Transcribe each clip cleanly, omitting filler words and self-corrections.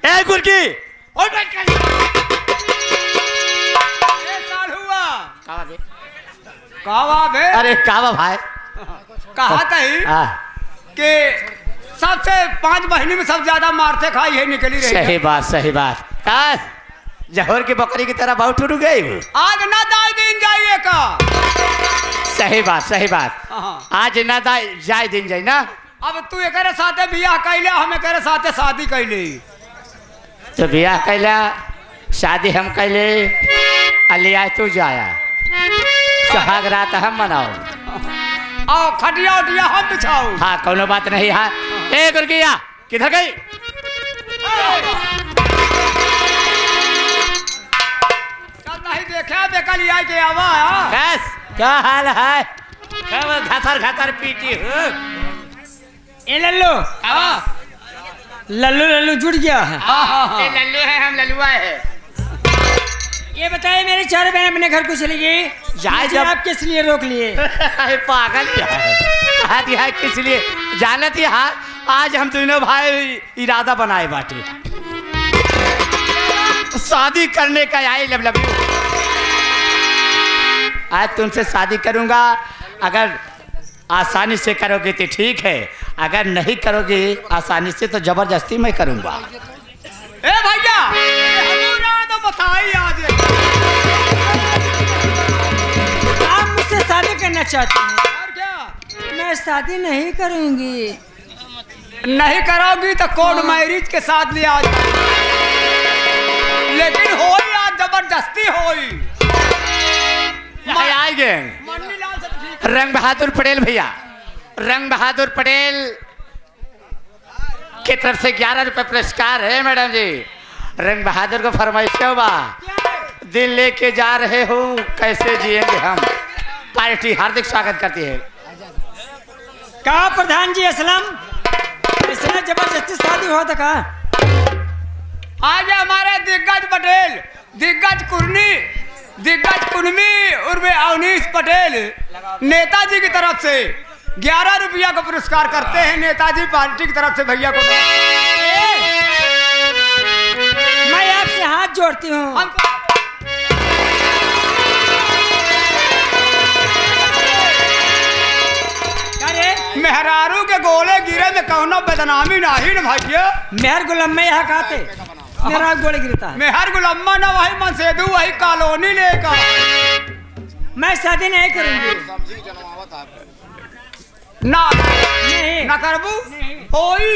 ए गुरकी और बैठ कर साल हुआ कावा बे कावा बे अरे कावा भाई कहा कही कि सबसे 5 महीने में सब ज्यादा मारते खाई है निकली रही। सही बात काश जहर की बकरी की तरह बहुत टूट गई आज ना दाई दिन जाइए का। सही बात आज ना जाए दिन जाए ना। अब तू एक साथे बियाह कैले हम एक साथे शादी कैले तो बियाह कैला शादी हम कैले अलिया तू जाया सुहाग रात हम मनाओ आओ खटिया उटिया हम बिछाओ। हाँ कोनो बात नहीं है। ए गुरकिया किधर गई नहीं देखा बेकल लिया के आवा बस क्या हाल है कब घातर पीटी हो ए लल्लू लल्लू जुट गया है। ये लल्लू है हम लल्लुआ है। ये बताइए मेरे 4 बहन अपने घर को चली गई जाए जब आप किस लिए रोक लिए? पागल है किस लिए जानत है आज हम दोनों भाई इरादा बनाए बाटे शादी करने का आई लव यू। आज तुमसे शादी करूंगा अगर आसानी से करोगे तो ठीक है अगर नहीं करोगे आसानी से तो जबरदस्ती मैं करूंगा। ए भैया तो बताइए आज आप मुझसे शादी करना चाहते हैं? और क्या मैं शादी नहीं करूंगी। नहीं करोगी तो कोर्ट मैरिज के साथ लिया जाए लेकिन होई आज जबरदस्ती होई। आएंगे मन्नी लाल से ठीक रंग बहादुर पटेल भैया रंग बहादुर पटेल की तरफ से 11 रुपए पुरस्कार है मैडम जी। रंग बहादुर को फरमाइश बा दिल लेके जा रहे हो कैसे जिएंगे हम। पार्टी हार्दिक स्वागत करती है। कहा प्रधान जी असलम ऐसा जबरदस्ती शादी हो तो कहा आज हमारे दिग्गज कुर्मी उर्फ अवनीश पटेल नेताजी की तरफ से 11 रुपया का पुरस्कार करते हैं नेताजी पार्टी की तरफ से भैया को। मैं आपसे हाथ जोड़ती हूँ। अरे मेहरारू के गोले गिरे में कौनो बदनामी नहीं न भैया। मेहर गुलम्मे यहाँ कहते मेरा गोले गिरता है। मेहर गुलम्मा न वही मनसेदू वही कॉलोनी लेकर। मैं शादी नहीं करूंगी। ना नहीं ना करबू होई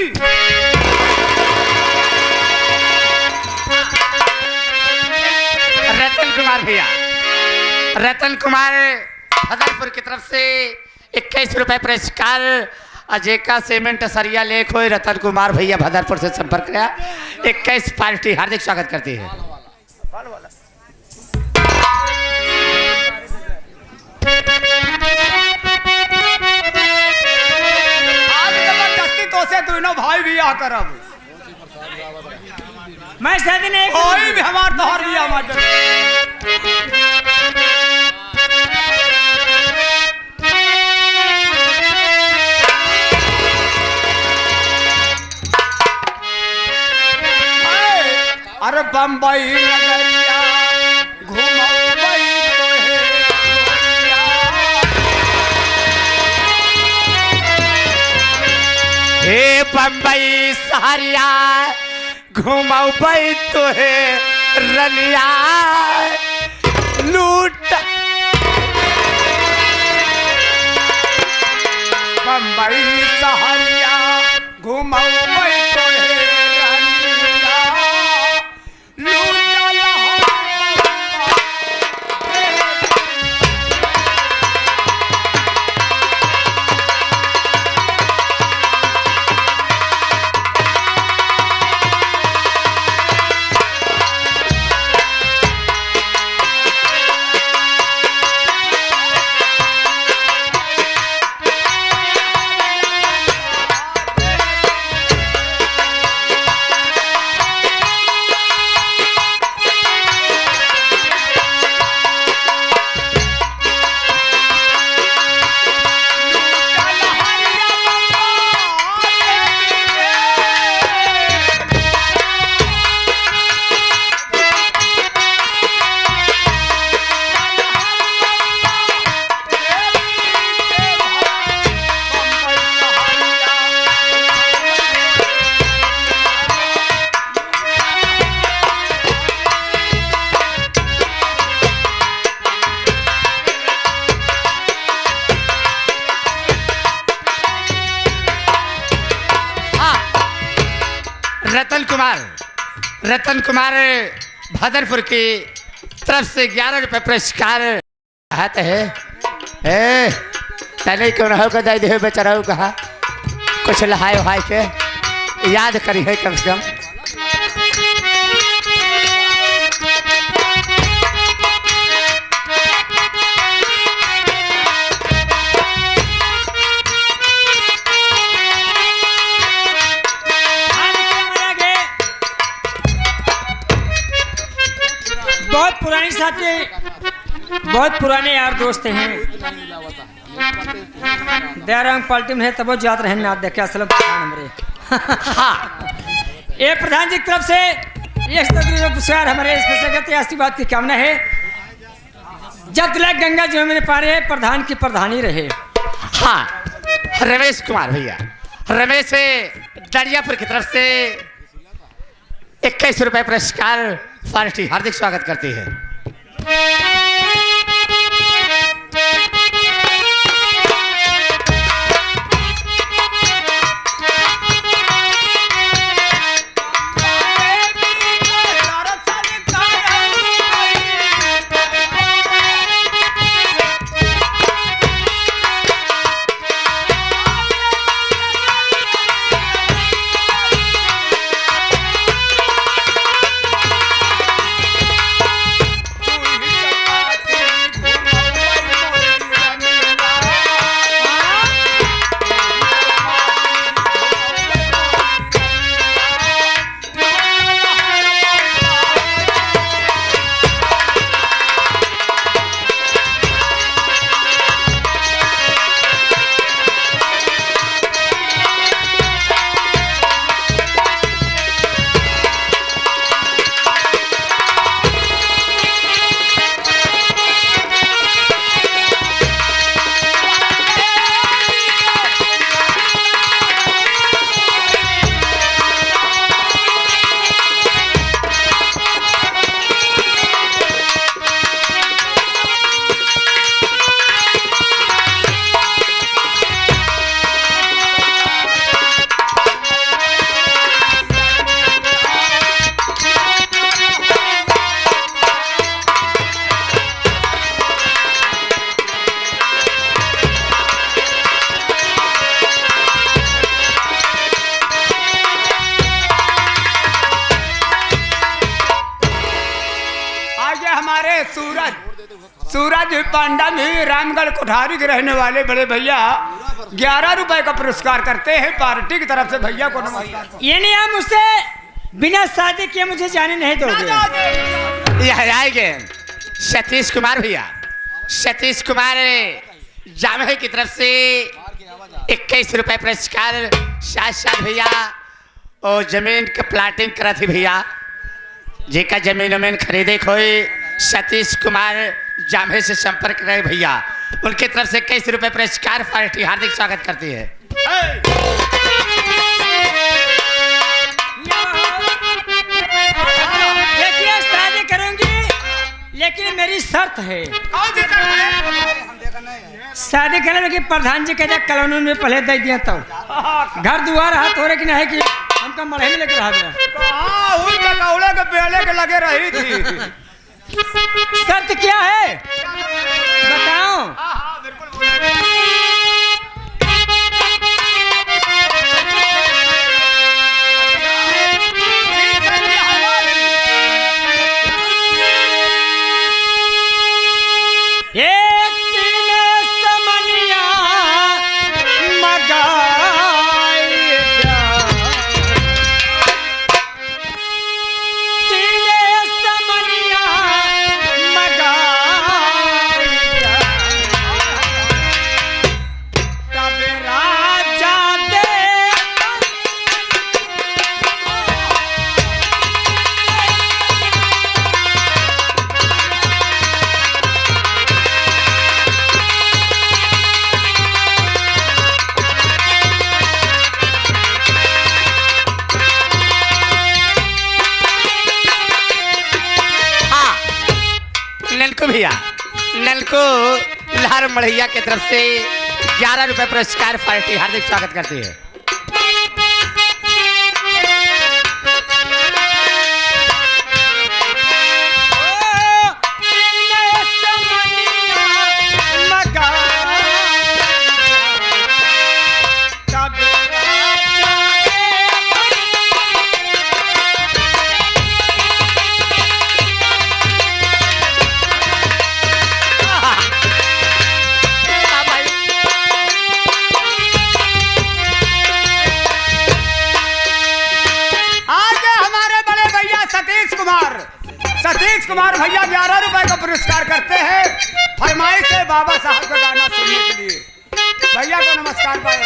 रतन कुमार भैया रतन कुमार भदरपुर की तरफ से 21 रुपए पुरस्कार अजय का सीमेंट सरिया लेख हो रतन कुमार भैया भदरपुर से संपर्क किया 21 पार्टी हार्दिक स्वागत करती है। आज जबरदस्ती तो से दोनों भाई बियाह करब। मैं शादी नहीं कोई करूंगी। भी हमार तोहर बियाह मत अरे बम्बई नगरिया घुमौबई तोहे गोरिया। हे बम्बई सहरिया घुमौबई तोहे रलिया लूट बम्बई सहरिया घुमौबई तोहे रनिया लूटल रतन कुमार भदरपुर की तरफ से 11 रुपए पुरस्कार हाथ है। ए तने क्यों हो का दे बेचारा कहा कुछ लहाय वहाय के याद करी है कम से कम। बहुत पुरानी साथी, बहुत पुराने यार दोस्त हैं। दयाराम पार्टी में है तब जात रहे ना देखे असल हमरे। हाँ ये प्रधान जी की तरफ से ये पुरस्कार हमारे स्पेशल आशीर्वाद की कामना है। जब तक गंगा जी में पारे प्रधान की प्रधानी रहे। हाँ रमेश कुमार भैया, रमेश दरियापुर की तरफ से 21 रुपए पुरस्कार पार्टी हार्दिक स्वागत करती है। सूरज पांडा भी रामगढ़ कोठारी के रहने वाले बड़े भैया 11 रुपए का पुरस्कार करते हैं पार्टी की तरफ से। भैया को नमस्कार। ये नहीं आप मुझसे बिना शादी किए मुझे जाने नहीं दोगे। यह आएंगे सतीश कुमार भैया, सतीश कुमार जामे की तरफ से 21 रुपए पुरस्कार। साथ साथ भैया और जमीन का प्लाटिंग करा थी भैया, जेका जमीन वमीन खरीदे खोई सतीश कुमार जामे से संपर्क रहे भैया, उनके तरफ से 21 रुपए पुरस्कार पार्टी हार्दिक स्वागत करती है। देखिए शादी करूंगी लेकिन मेरी शर्त है। शादी करने की प्रधान जी कहते कानून में पहले दे दिया तो घर दुआर हाथ हो रहे कि नहीं कि हमका मरहे में लेकर रह गया। के बेले के लगे रही थी। शर्त क्या है बताओ। भैया नलको लार मढ़ैया की तरफ से 11 रुपए पुरस्कार पार्टी हार्दिक स्वागत करती है। कुमार भैया 11 रुपए का पुरस्कार करते हैं फरमाइश है बाबा साहब का गाना सुनने के लिए। भैया को नमस्कार बाबा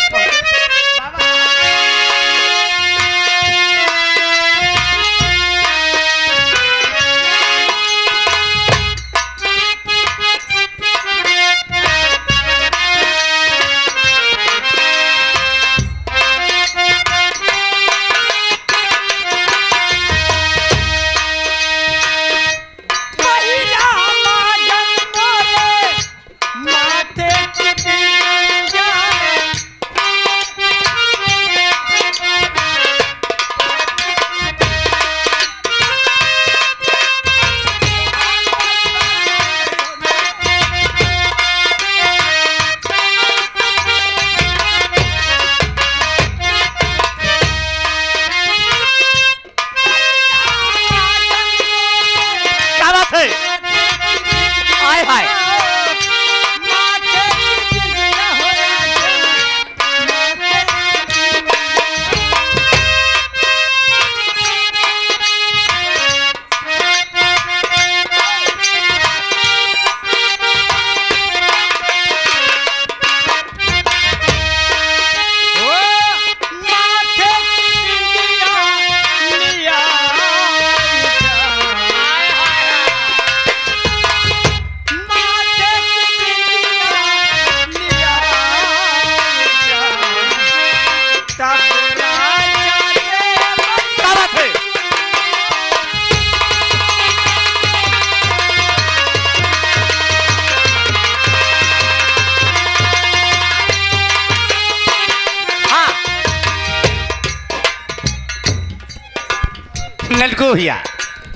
नलको भैया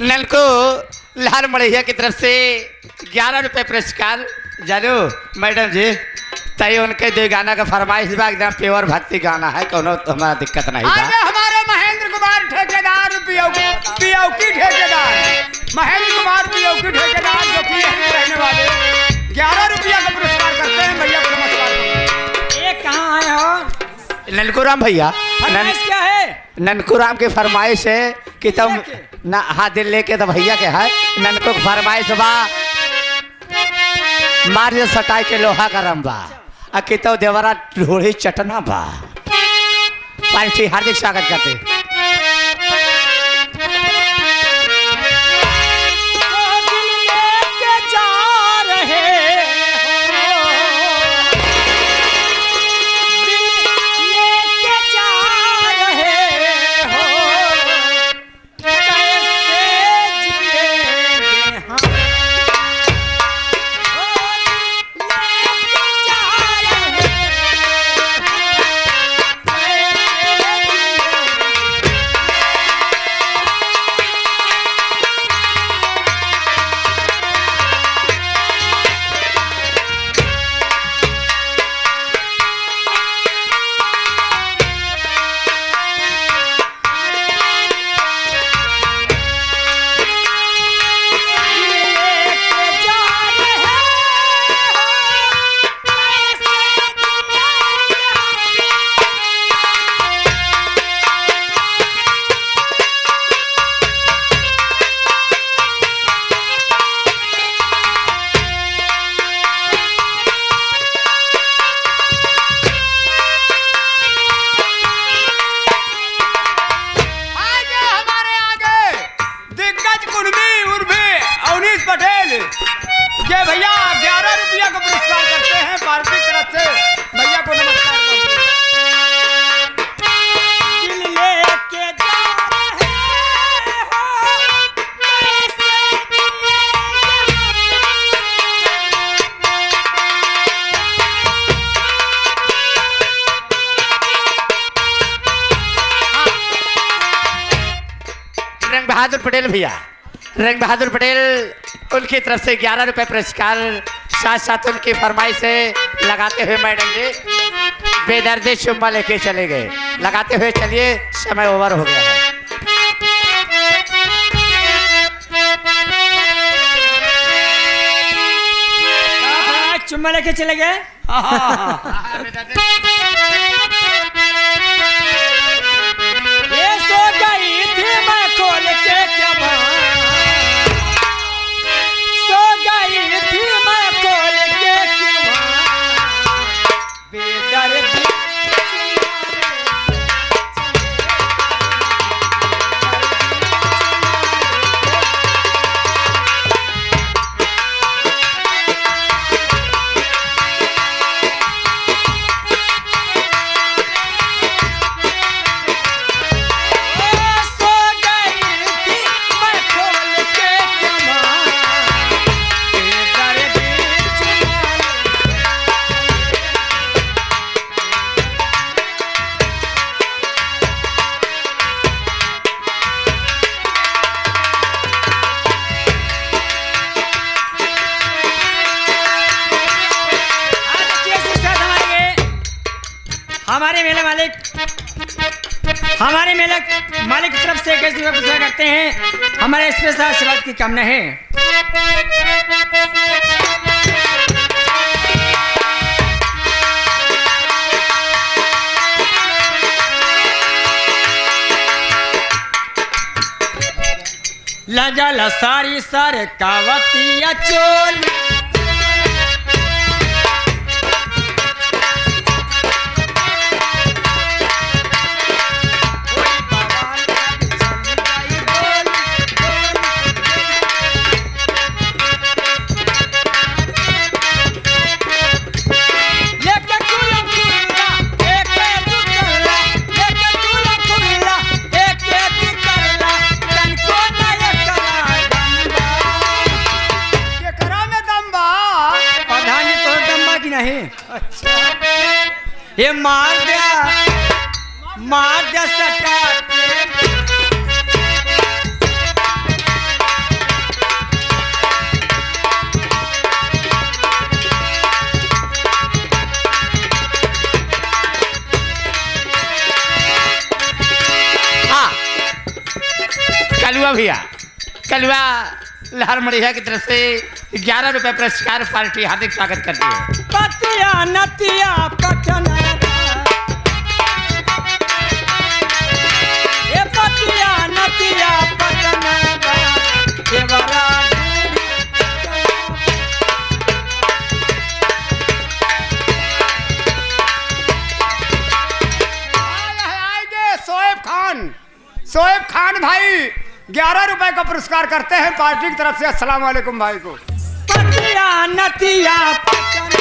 नलको लाल मड़ैया की तरफ से 11 रुपए पुरस्कार। जानो मैडम जी तय उनके दो गाना का फरमाइश बा एकदम प्योर भक्ति गाना है कोनो तो हमारा दिक्कत नहीं बा। आगे हमारे महेंद्र कुमार ठेकेदार पियौकी ठेकेदार महेंद्र कुमार पियौकी ठेकेदार जो कि यहीं रहने वाले 11 रुपया का पुरस्कार करते हैं। भैया को नमस्कार। ये कहाँ आए हो? ननकुराम भैया फरमाइश क्या है? ननकुराम की फरमाइश है कि तुम ना हाथ दिल लेके तो भैया के है ननको की फरमाइश बा मार जो सटाई के लोहा का रंबा आ कि तो देवरा ढोड़ी चटना बा। पार्टी हार्दिक स्वागत करते। ये भैया 11 रुपया का पुरस्कार करते हैं पार्टी की तरफ से। भैया को नमस्कार। दिल लेके जा रहे हो कैसे रंग बहादुर पटेल भैया रंग बहादुर पटेल उनकी तरफ से 11 रुपए पुरस्कार साथ साथ उनकी फरमाइश से लगाते हुए मैडम जी बेदर्दी चुम्मा लेके चले गए। लगाते हुए चलिए समय ओवर हो गया है। चुम्मा लेके चले गए। ये सो गई थी मैं खोल के क्या मालिक मालिक की तरफ से 21 रुपये पुरस्कार करते हैं। हमारे स्पेशल आशीर्वाद की कामना है। लजल सारी सर कावतिया चोल ये मार दिया सटा के। हाँ कलुआ भैया, कलुआ लहर मड़िया की तरफ से 11 रुपए पुरस्कार पार्टी हार्दिक स्वागत करती है। पतिया नतिया पटना ये पतिया नतिया पटना देवरा आएंगे शोएब खान भाई 11 रुपए का पुरस्कार करते हैं पार्टी की तरफ से। अस्सलाम वालेकुम भाई को। पतिया नतिया पटना